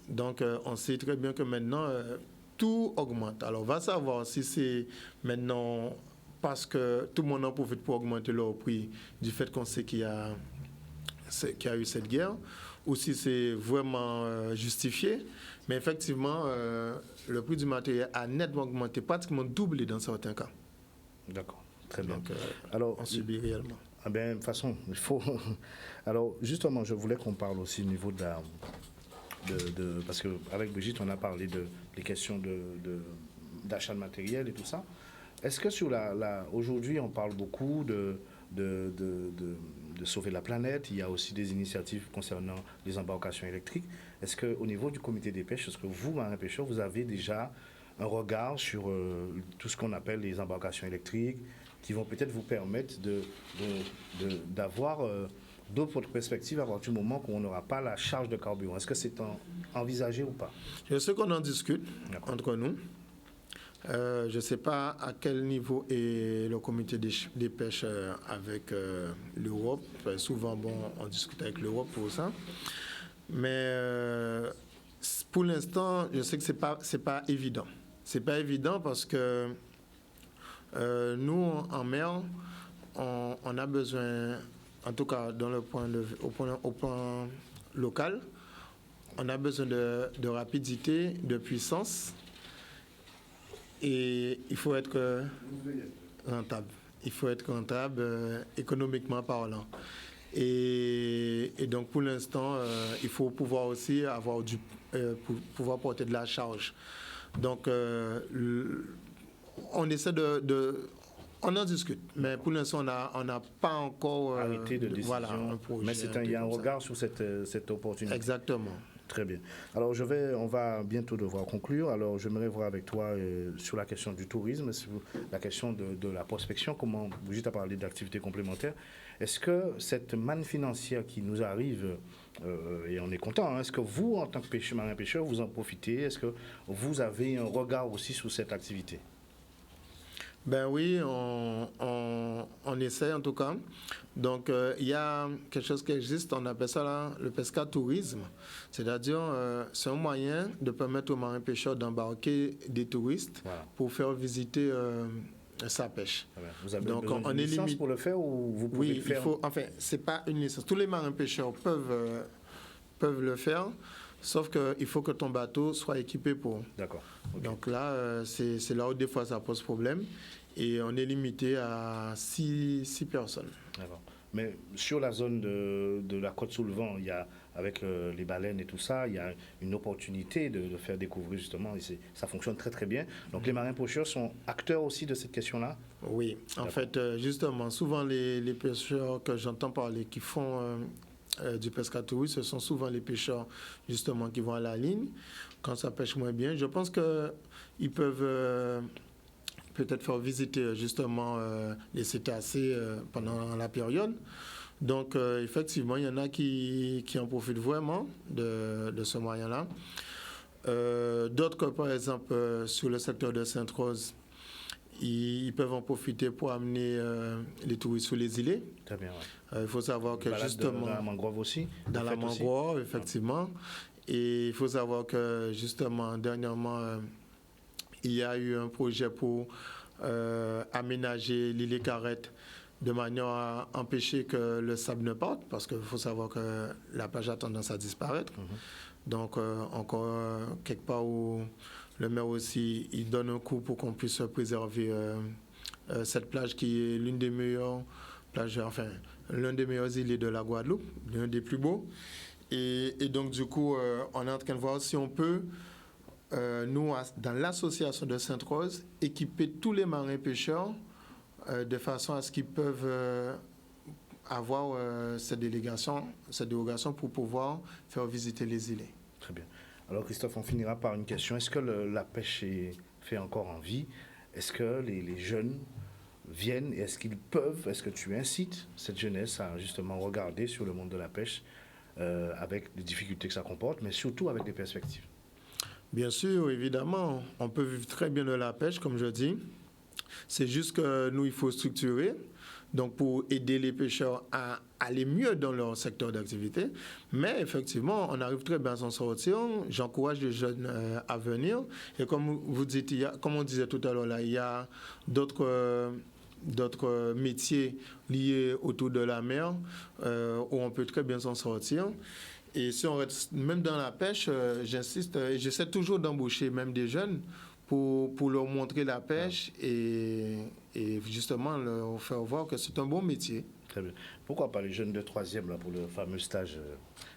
Donc, on sait très bien que maintenant, tout augmente. Alors, on va savoir si c'est maintenant parce que tout le monde en profite pour augmenter leur prix du fait qu'on sait qu'il y a eu cette guerre, ou si c'est vraiment justifié. Mais effectivement, le prix du matériel a nettement augmenté, pratiquement doublé dans certains cas. D'accord, très bien. Donc, alors, on subit réellement. Ah ben, de toute façon, il faut... Alors, justement, je voulais qu'on parle aussi au niveau parce qu'avec Brigitte, on a parlé des questions d'achat de matériel et tout ça. Est-ce que aujourd'hui, on parle beaucoup de sauver la planète? Il y a aussi des initiatives concernant les embarcations électriques. Est-ce qu'au niveau du comité des pêches, est-ce que vous, marins-pêcheurs, vous avez déjà un regard sur tout ce qu'on appelle les embarcations électriques qui vont peut-être vous permettre d'avoir d'autres perspectives à partir du moment où on n'aura pas la charge de carburant? Est-ce que c'est envisagé ou pas? Je sais qu'on en discute entre nous. Je ne sais pas à quel niveau est le comité des pêches avec l'Europe. Souvent, on discute avec l'Europe pour ça. Mais pour l'instant, je sais que c'est pas évident. C'est pas évident parce que nous, en mer, on a besoin, en tout cas au plan local, on a besoin de rapidité, de puissance. Et il faut être rentable. Il faut être rentable économiquement parlant. Et donc, pour l'instant, il faut pouvoir aussi pouvoir porter de la charge. Donc, on essaie on en discute, mais pour l'instant, on n'a pas encore arrêté de décision. Voilà, un projet. Mais il y a un regard sur cette opportunité. Exactement. Très bien. Alors, on va bientôt devoir conclure. Alors, j'aimerais voir avec toi sur la question du tourisme, sur la question de la prospection, comment Brigitte a parlé d'activités complémentaires. Est-ce que cette manne financière qui nous arrive, et on est content, est-ce que vous, en tant que marin-pêcheur, vous en profitez? Est-ce que vous avez un regard aussi sur cette activité? Ben oui, on essaie en tout cas. Donc, il y a quelque chose qui existe, on appelle ça là, le pescatourisme. C'est-à-dire, c'est un moyen de permettre aux marins-pêcheurs d'embarquer des touristes pour faire visiter sa pêche. Vous avez besoin d'une licence pour le faire ou vous pouvez le faire? Enfin, c'est pas une licence. Tous les marins-pêcheurs peuvent peuvent le faire, sauf qu'il faut que ton bateau soit équipé pour. D'accord. Ok. Donc là, c'est là où des fois ça pose problème. Et on est limité à 6 personnes. D'accord. Mais sur la zone de la côte sous le vent, il y a, avec les baleines et tout ça, il y a une opportunité de faire découvrir justement, et ça fonctionne très très bien. Donc les marins pêcheurs sont acteurs aussi de cette question-là? Oui, en fait, justement, souvent les pêcheurs que j'entends parler qui font du pescatori, ce sont souvent les pêcheurs justement qui vont à la ligne quand ça pêche moins bien. Je pense qu'ils peuvent peut-être faire visiter justement les cétacés pendant la période. Donc, effectivement, il y en a qui en profitent vraiment de ce moyen-là. D'autres, par exemple, sur le secteur de Sainte-Rose, ils peuvent en profiter pour amener les touristes sur les îlets. Très bien, ouais. Il faut savoir que justement... Dans la mangrove aussi? Dans la mangrove, effectivement. Et il faut savoir que justement, dernièrement, il y a eu un projet pour aménager l'île Carrette de manière à empêcher que le sable ne parte, parce qu'il faut savoir que la plage a tendance à disparaître. Donc, encore quelque part où le maire aussi, il donne un coup pour qu'on puisse préserver cette plage qui est l'une des meilleures plages, enfin, l'un des meilleurs îlots de la Guadeloupe, l'un des plus beaux. Et donc, du coup, on est en train de voir si on peut, nous, dans l'association de Sainte-Rose, équiper tous les marins pêcheurs de façon à ce qu'ils peuvent avoir cette dérogation pour pouvoir faire visiter les îlets. Très bien. Alors, Christophe, on finira par une question. Est-ce que la pêche fait encore envie? Est-ce que les jeunes viennent? Est-ce qu'ils peuvent? Est-ce que tu incites cette jeunesse à justement regarder sur le monde de la pêche avec les difficultés que ça comporte, mais surtout avec des perspectives? Bien sûr, évidemment. On peut vivre très bien de la pêche, comme je dis. C'est juste que nous, il faut structurer, donc pour aider les pêcheurs à aller mieux dans leur secteur d'activité. Mais effectivement, on arrive très bien à s'en sortir. J'encourage les jeunes à venir. Et comme vous dites, comme on disait tout à l'heure, là, il y a d'autres métiers liés autour de la mer où on peut très bien s'en sortir. Et si on reste même dans la pêche, j'insiste, j'essaie toujours d'embaucher même des jeunes pour leur montrer la pêche et justement leur faire voir que c'est un bon métier. Très bien. Pourquoi pas les jeunes de 3e là, pour le fameux stage?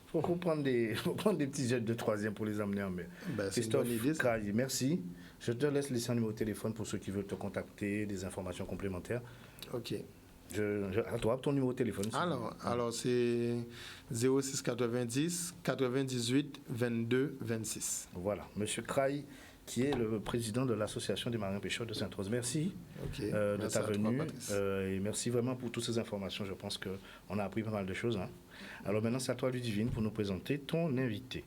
Il faut prendre des petits jeunes de 3e pour les emmener en mer. Christophe Kraï, merci. Je te laisse laisser un numéro de téléphone pour ceux qui veulent te contacter, des informations complémentaires. OK. À toi, ton numéro de téléphone. Alors c'est 06 90 98 22 26. Voilà, Monsieur Kraï, qui est le président de l'Association des marins pêcheurs de Sainte-Rose. Merci de ta venue et merci vraiment pour toutes ces informations. Je pense qu'on a appris pas mal de choses. Hein. Alors maintenant, c'est à toi, Ludivine, pour nous présenter ton invité.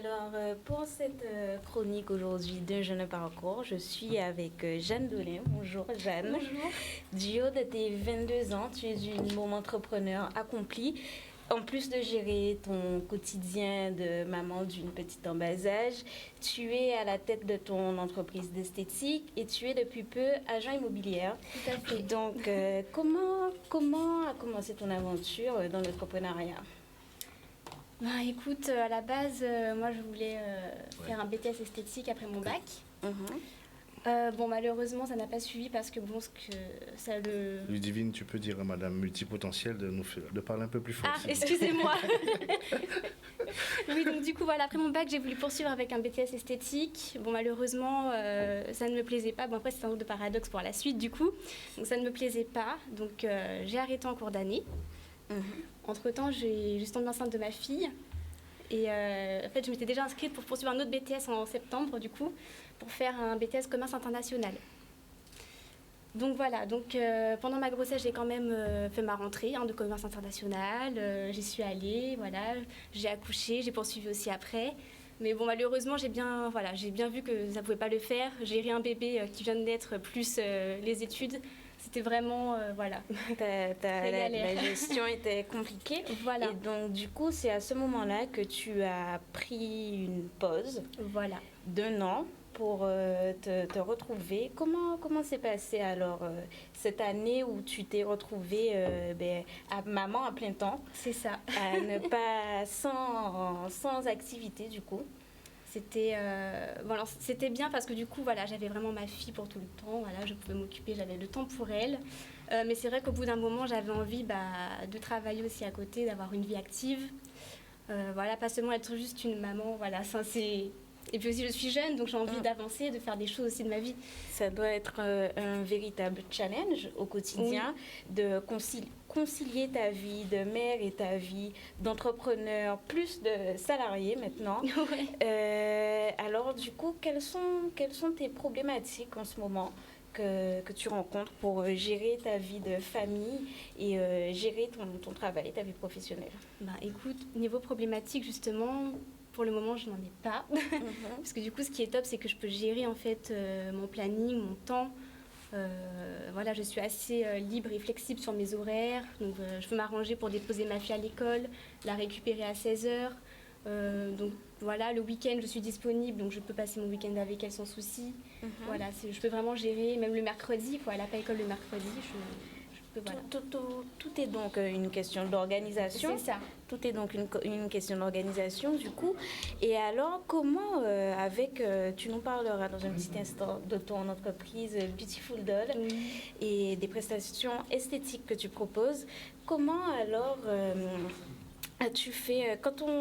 Alors, pour cette chronique aujourd'hui d'un jeune parcours, je suis avec Jeanne Dolin. Bonjour Jeanne. Bonjour. Du haut de tes 22 ans, tu es une môme entrepreneur accomplie. En plus de gérer ton quotidien de maman d'une petite en bas âge, tu es à la tête de ton entreprise d'esthétique et tu es depuis peu agent immobilière. Tout à fait. Donc, comment a commencé ton aventure dans l'entrepreneuriat? Bah, écoute, à la base, moi je voulais faire un BTS esthétique après mon bac. Bon, malheureusement, ça n'a pas suivi parce que bon, Ludivine, tu peux dire à Madame Multipotentielle de parler un peu plus fort. Ah, excusez-moi. Oui, donc du coup, voilà, après mon bac, j'ai voulu poursuivre avec un BTS esthétique. Bon, malheureusement, ça ne me plaisait pas. Bon, après, c'est un autre paradoxe pour la suite, du coup. Donc, ça ne me plaisait pas. Donc, j'ai arrêté en cours d'année. Entre-temps, j'ai juste tombé enceinte de ma fille. Et en fait, je m'étais déjà inscrite pour poursuivre un autre BTS en septembre, du coup, pour faire un BTS commerce international. Donc voilà, pendant ma grossesse, j'ai quand même fait ma rentrée de commerce international. J'y suis allée, voilà, j'ai accouché, j'ai poursuivi aussi après. Mais bon, malheureusement, j'ai bien vu que ça ne pouvait pas le faire. Gérer un bébé qui vient de naître, plus les études, c'était vraiment, voilà. La gestion était compliquée. Voilà. Et donc, du coup, c'est à ce moment-là que tu as pris une pause voilà. d'1 an pour te retrouver. Comment s'est passé alors cette année où tu t'es retrouvée à maman à plein temps? C'est ça. À ne pas sans activité du coup. C'était bien parce que du coup, voilà, j'avais vraiment ma fille pour tout le temps. Voilà, je pouvais m'occuper, j'avais le temps pour elle. Mais c'est vrai qu'au bout d'un moment, j'avais envie de travailler aussi à côté, d'avoir une vie active. Voilà, pas seulement être juste une maman. Voilà, ça c'est. Et puis aussi, je suis jeune, donc j'ai envie d'avancer, de faire des choses aussi de ma vie. Ça doit être un véritable challenge au quotidien de concilier ta vie de mère et ta vie d'entrepreneur, plus de salarié maintenant. Alors du coup, quelles sont tes problématiques en ce moment que tu rencontres pour gérer ta vie de famille et gérer ton travail, ta vie professionnelle? Écoute, niveau problématique, justement, pour le moment, je n'en ai pas. Parce que du coup, ce qui est top, c'est que je peux gérer en fait mon planning, mon temps. Voilà, je suis assez libre et flexible sur mes horaires. Donc, je peux m'arranger pour déposer ma fille à l'école, la récupérer à 16h. Donc, voilà, le week-end, je suis disponible. Donc, je peux passer mon week-end avec elle sans souci. Voilà, je peux vraiment gérer, même le mercredi. Elle n'a pas école le mercredi. Voilà. Tout est donc une question d'organisation. C'est ça. Tout est donc une question d'organisation du coup. Et alors, comment, tu nous parleras dans un petit instant de ton entreprise Beautiful Doll et des prestations esthétiques que tu proposes. Comment alors as-tu fait, quand ton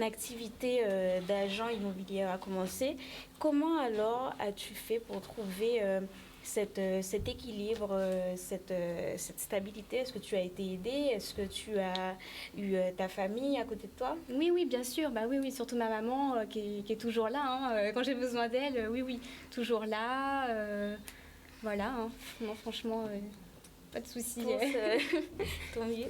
activité d'agent immobilier a commencé, comment alors as-tu fait pour trouver cet équilibre, cette stabilité? Est-ce que tu as été aidée? Est-ce que tu as eu ta famille à côté de toi? Oui, bien sûr. Oui, surtout ma maman qui est toujours là. Quand j'ai besoin d'elle, oui, toujours là. Voilà, non, franchement, pas de soucis. Tant mieux.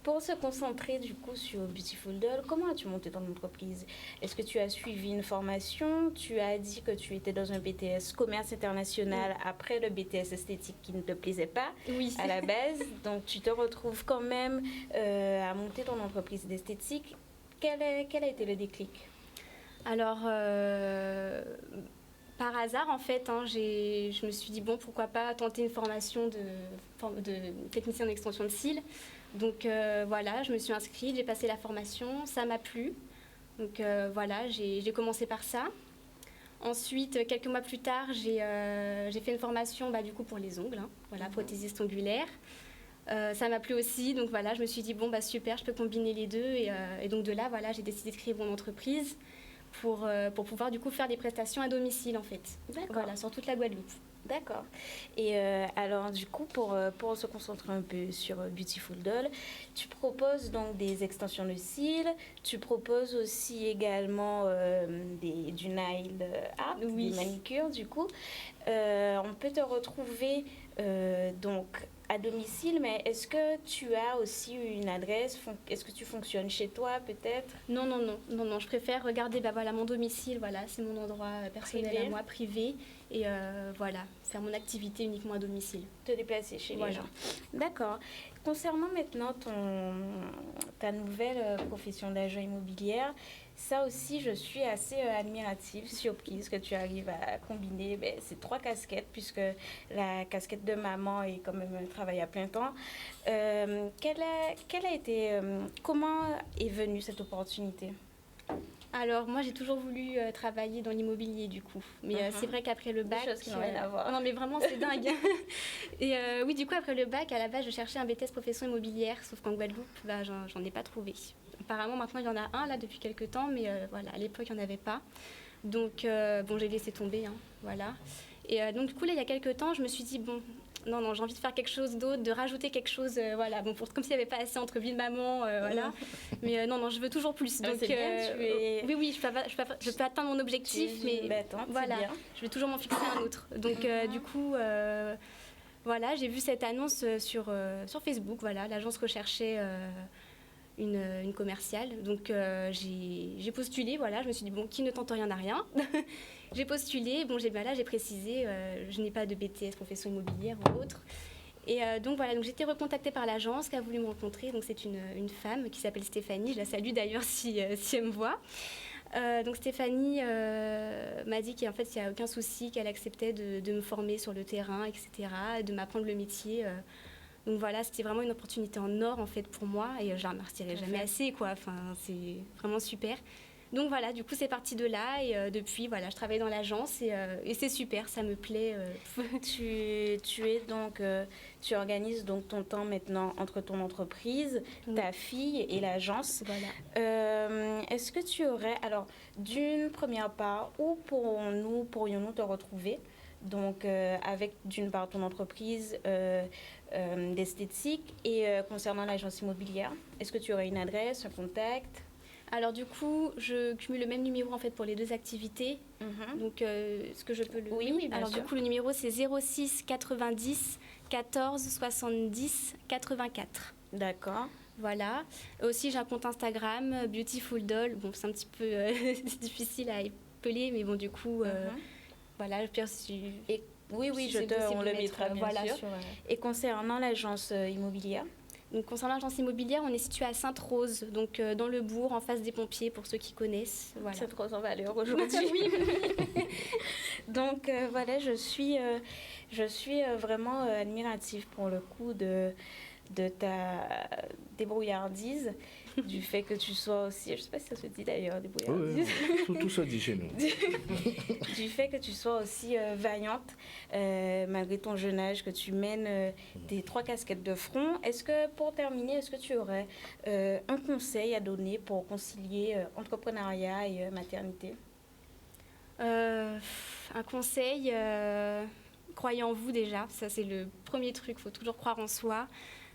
Pour se concentrer du coup sur Beautiful Doll, comment as-tu monté ton entreprise? Est-ce que tu as suivi une formation? Tu as dit que tu étais dans un BTS commerce international après le BTS esthétique qui ne te plaisait pas à la base. Donc tu te retrouves quand même à monter ton entreprise d'esthétique. Quel a été le déclic? Alors, par hasard en fait, je me suis dit bon, pourquoi pas tenter une formation de technicien d'extension de cils. Donc voilà, je me suis inscrite, j'ai passé la formation, ça m'a plu. Donc voilà, j'ai commencé par ça. Ensuite, quelques mois plus tard, j'ai fait une formation du coup pour les ongles, voilà, prothésiste ongulaire. Ça m'a plu aussi, donc voilà, je me suis dit bon super, je peux combiner les deux et donc de là voilà, j'ai décidé de créer mon entreprise pour pouvoir du coup faire des prestations à domicile en fait. Voilà, sur toute la Guadeloupe. D'accord. Et alors, du coup, pour se concentrer un peu sur Beautiful Doll, tu proposes donc des extensions de cils, tu proposes aussi également du nail art, des manicures, du coup. On peut te retrouver donc à domicile, mais est-ce que tu as aussi une adresse? Est-ce que tu fonctionnes chez toi peut-être? Non, je préfère regarder mon domicile, voilà, c'est mon endroit personnel à moi, privé, et voilà, faire mon activité uniquement à domicile. Te déplacer chez les gens. D'accord. Concernant maintenant ta nouvelle profession d'agent immobilière, ça aussi, je suis assez admirative, surprise que tu arrives à combiner ces 3 casquettes, puisque la casquette de maman est quand même un travail à plein temps. Comment est venue cette opportunité? Alors, moi, j'ai toujours voulu travailler dans l'immobilier, du coup. Mais c'est vrai qu'après le bac... Des choses qui n'ont rien à voir. Non, mais vraiment, c'est dingue. Et oui, du coup, après le bac, à la base, je cherchais un BTS profession immobilière, sauf qu'en Guadeloupe, j'en ai pas trouvé. Apparemment, maintenant, il y en a un, là, depuis quelques temps, mais voilà, à l'époque, il n'y en avait pas. Donc, j'ai laissé tomber, voilà. Et donc, du coup, là, il y a quelques temps, je me suis dit, non, j'ai envie de faire quelque chose d'autre, de rajouter quelque chose, voilà, comme s'il n'y avait pas assez entre vie de maman, voilà. Mais non, je veux toujours plus. Donc, c'est bien, oui, je peux atteindre mon objectif, mais voilà, je vais toujours m'en fixer un autre. Donc, du coup, voilà, j'ai vu cette annonce sur Facebook, voilà, l'agence recherchait une commerciale. Donc, j'ai postulé, voilà, je me suis dit, qui ne tente rien n'a rien. J'ai postulé, j'ai précisé, je n'ai pas de BTS profession immobilière ou autre. Et donc voilà, j'ai été recontactée par l'agence qui a voulu me rencontrer. Donc c'est une femme qui s'appelle Stéphanie, je la salue d'ailleurs si elle me voit. Donc Stéphanie m'a dit qu'en fait, il n'y a aucun souci, qu'elle acceptait de me former sur le terrain, etc., et de m'apprendre le métier. Donc voilà, c'était vraiment une opportunité en or, en fait, pour moi, et je ne la remercierai jamais assez, quoi. Enfin, c'est vraiment super. Donc voilà, du coup, c'est parti de là, et depuis, voilà, je travaille dans l'agence, et c'est super, ça me plaît. Tu organises donc ton temps maintenant entre ton entreprise, ta fille et l'agence. Voilà. Est-ce que tu aurais, alors, d'une première part, où pourrions-nous te retrouver? Donc, avec d'une part ton entreprise d'esthétique et concernant l'agence immobilière, est-ce que tu aurais une adresse, un contact? Alors du coup, je cumule le même numéro en fait pour les deux activités. Donc, est-ce que je peux le... Oui, bien alors sûr. du coup, le numéro c'est 06 90 14 70 84. D'accord. Voilà. Aussi, j'ai un compte Instagram, Beautiful Doll. Bon, c'est un petit peu difficile à épeler, mais bon, du coup, voilà. Oui, on le mettra bien sûr. Et concernant l'agence immobilière? Donc, concernant l'agence immobilière, on est situé à Sainte-Rose, donc dans le bourg, en face des pompiers, pour ceux qui connaissent. Voilà. Sainte-Rose en Valeur aujourd'hui. Oui. Donc voilà, je suis vraiment admirative pour le coup de ta débrouillardise, du fait que tu sois aussi, je ne sais pas si ça se dit d'ailleurs, débrouillardise. Oui, tout se dit chez nous. Du fait que tu sois aussi vaillante, malgré ton jeune âge, que tu mènes tes 3 casquettes de front. Est-ce que, pour terminer, est-ce que tu aurais un conseil à donner pour concilier entrepreneuriat et maternité? Un conseil, croyez en vous déjà, ça c'est le premier truc, il faut toujours croire en soi.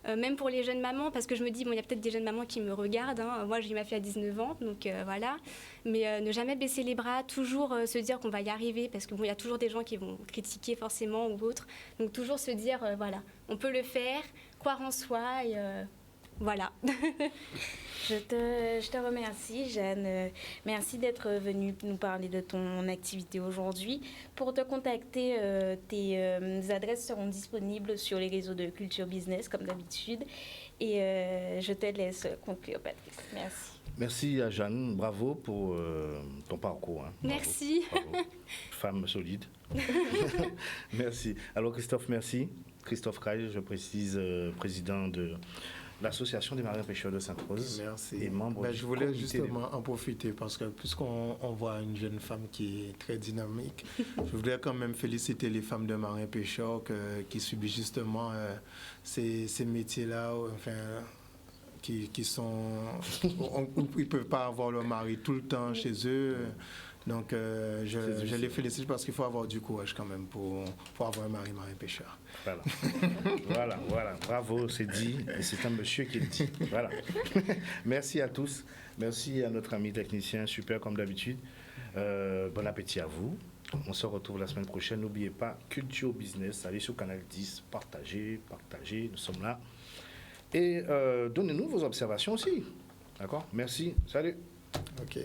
Même pour les jeunes mamans, parce que je me dis, bon, il y a peut-être des jeunes mamans qui me regardent. Moi, j'ai ma fille à 19 ans, donc voilà. Mais ne jamais baisser les bras, toujours se dire qu'on va y arriver, parce qu'il y a toujours des gens qui vont critiquer forcément ou autre. Donc toujours se dire, voilà, on peut le faire, croire en soi et voilà. Je te remercie, Jeanne. Merci d'être venue nous parler de ton activité aujourd'hui. Pour te contacter, tes adresses seront disponibles sur les réseaux de Culture Business, comme d'habitude. Et je te laisse conclure, Patrice. Merci. Merci à Jeanne, bravo pour ton parcours. Hein. Bravo. Merci. Bravo. Femme solide. Merci. Alors Christophe, merci. Christophe Caille, je précise, président de l'Association des marins pêcheurs de Sainte-Rose. Merci. Et membre Je voulais justement en profiter parce que puisqu'on voit une jeune femme qui est très dynamique, je voulais quand même féliciter les femmes de marins pêcheurs qui subissent justement ces métiers-là, enfin, qui sont... ils ne peuvent pas avoir leur mari tout le temps chez eux. Donc, je les félicite parce qu'il faut avoir du courage quand même pour avoir un mari marin pêcheur. Voilà. Voilà. Bravo, c'est dit. Et c'est un monsieur qui le dit. Voilà. Merci à tous. Merci à notre ami technicien, super comme d'habitude. Bon appétit à vous. On se retrouve la semaine prochaine. N'oubliez pas, Culture Business, allez sur Canal 10, partagez, nous sommes là. Et donnez-nous vos observations aussi. D'accord? Merci. Salut. OK.